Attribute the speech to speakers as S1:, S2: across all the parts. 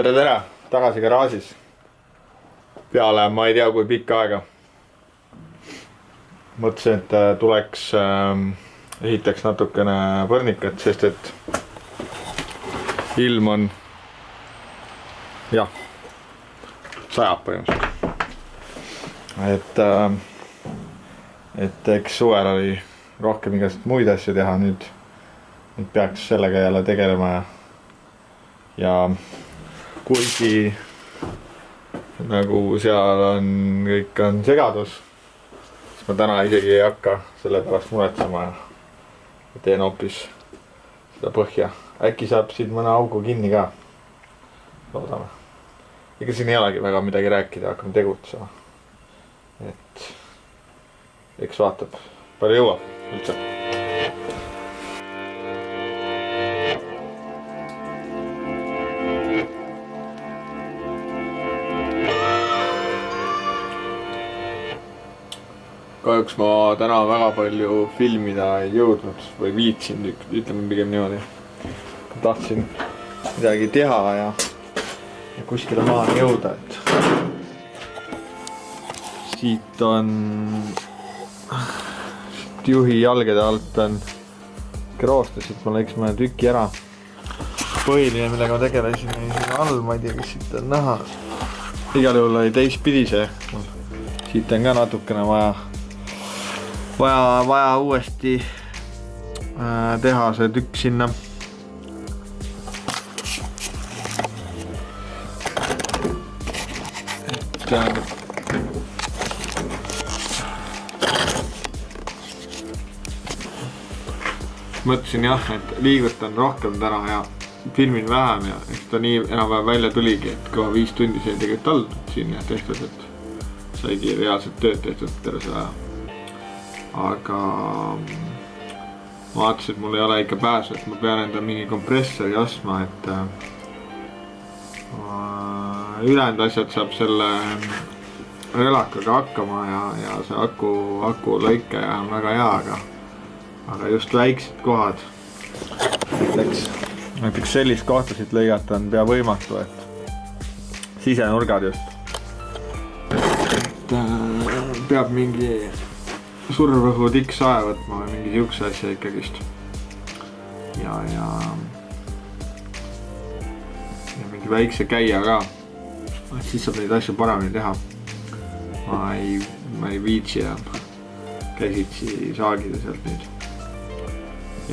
S1: tere, tagasi garaažis. Peale ma ei tea kui pikka aega. Mõtlesin, et tuleks ehitaks natukene põrnikat, sest et ilm on sajab põhimõtteliselt. Et eks suvel oli rohkem igast muid asju teha, nüüd peaks sellega jälle tegelema ja kuigi nagu seal on, kõik on segadus, siis ma täna isegi ei hakka selle pärast muretsema ja teen hoopis seda põhja. Äkki saab siin mõne augu kinni ka. Loodame. Ega siin ei olegi väga midagi rääkida, hakkame tegutsema. Et eks vaatab, palju jõuab üldse. Kahjuks ma täna väga palju filmida ei jõudnud või viitsin, ütleme pigem niimoodi. Tahtsin midagi teha ja kuskile maani jõuda, et siit on juhi jalgede alt on kroostasid, ma lõiks mõne tüki ära. Põhiline, millega ma tegelesin, oli siin all, ma ei tea, kas siit on näha. Igal juhul oli teistpidi see. Siit on ka natukene vaja uuesti teha see tükk sinna. Mõtlesin jah, et liigutan rohkem täna ja filmin vähem ja eks ta nii enam-vähem välja tuligi, et kohe 5 tundi sai tegelikult all siin ja tehtud, et saigi reaalselt tööd tehtud terve selle aja. Aga ma vaatasin, et mul ei ole ikka pääsu, et ma pean enda mingi kompressori ostma, et ülejäänud asjad saab selle relakaga hakkama ja see aku lõikaja on väga hea, aga just väiksed kohad. Näiteks sellist kohta siit lõigata on pea võimatu, et sisenurgad just. Et peab mingi survõhu tikk sae võtma või mingi siukse asja ikkagist. Ja mingi väikse käia ka. Siis saab neid asju paremini teha. Ma ei viitsi ja käsitsi saagida sealt nüüd.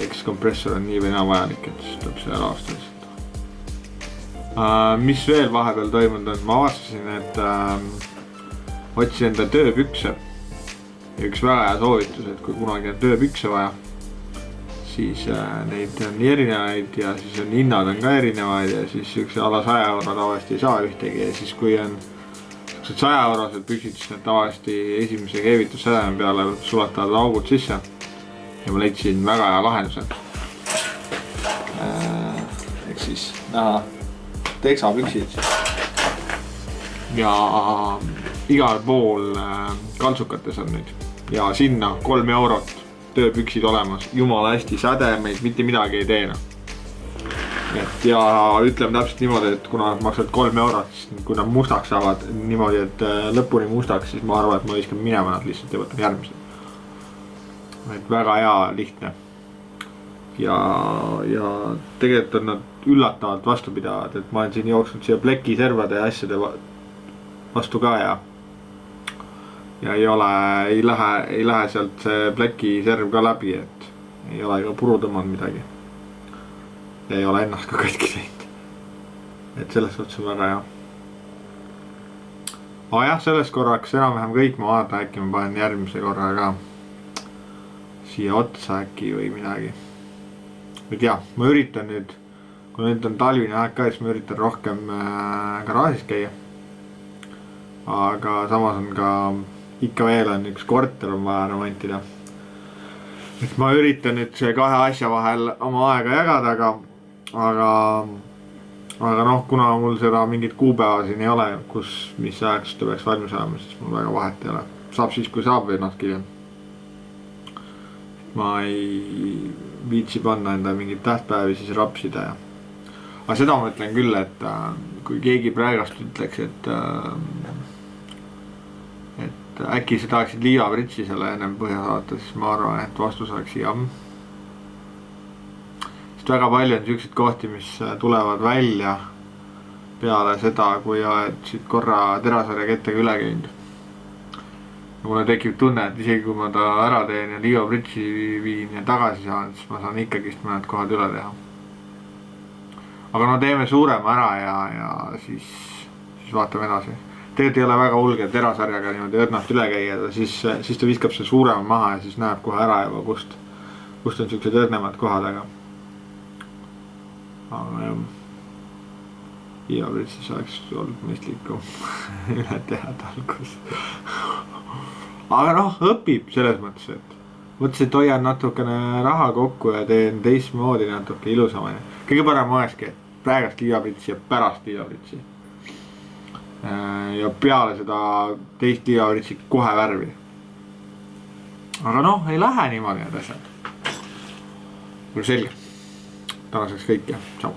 S1: Eks kompressor on nii või naa vajalik, et siis tuleb see ära osta lihtsalt. Mis veel vahepeal toimunud on? Ma avastasin, et otsin enda tööpükse. Ja üks väga hea soovitus, et kui kunagi on tööpükse vaja, siis neid on nii erinevaid ja siis on hinnad on ka erinevaid ja siis üks alla 100 euro tavaliselt ei saa ühtegi ja siis kui on 100 eurosed püksid, siis need tavalisesti esimese keevitussädeme peale sulatavad augud sisse. Ja ma leidsin väga hea lahenduse. Ehk siis näha teksapüksid. Ja igal pool kaltsukates on nüüd. Ja sinna 3 eurot tööpüksid olemas. Jumala hästi sädemeid, mitte midagi ei teena. Ja ütleme täpselt niimoodi, et kuna nad maksavad 3 eurot, siis kui nad mustaks saavad niimoodi, et lõpuni mustaks, siis ma arvan, et ma viskan minema nad lihtsalt ja võtan järgmised. Et väga hea lihtne. Ja tegelikult on nad üllatavalt vastupidavad, et ma olen siin jooksnud siia plekiservade ja asjade vastu ka ja ei lähe sealt see plekiserv ka läbi, et ei ole ka puru tõmmanud midagi. Ja ei ole ennast ka katki teinud. Et selles suhtes on väga hea. Aga jah, selles korraks enam-vähem kõik, ma vaatan, äkki ma panen järgmise korra ka siia otsa äkki või midagi. Või tea, ma üritan nüüd, kui nüüd on talvine aeg ka, siis ma üritan rohkem garaažis käia. Aga samas on ka ikka veel on üks korter on vaja remontida. Et ma üritan nüüd see 2 asja vahel oma aega jagada, aga noh, kuna mul seda mingit kuupäeva siin ei ole, mis ajaks ta peaks valmis olema, siis mul väga vahet ei ole. Saab siis, kui saab või natuke hiljem. Ma ei viitsi panna enda mingit tähtpäevi siis rapsida ja aga seda ma ütlen küll, et kui keegi praegast ütleks, et äkki sa tahaksid liivapritsi selle ennem põhja saata, siis ma arvan, et vastus oleks jah. Sest väga palju on selliseid kohti, mis tulevad välja peale seda, kui oled siit korra terasarja kettega üle käinud. Ja mulle tekib tunne, et isegi kui ma ta ära teen ja liivapritsi viin ja tagasi saan, siis ma saan ikkagist mõned kohad üle teha. Aga no teeme suurema ära ja siis vaatame edasi. Tegelikult ei ole väga hulge terasarjaga niimoodi õrnast üle käia, siis ta viskab see suurema maha ja siis näeb kohe ära juba, kust on sellised õrnemad kohad, aga jah, liivapritsis oleks olnud mõistlikum üle teha talgus. Aga noh, õpib selles mõttes, et mõtlesin, et hoian natukene raha kokku ja teen teistmoodi natuke ilusamani. Kõige parem olekski, et praegast liivapritsi ja pärast liivapritsi. Ja peale seda teist liivapritsi kohe värvi. Aga noh, ei lähe niimoodi need asjad. Selge. Tänaseks kõik ja tšau.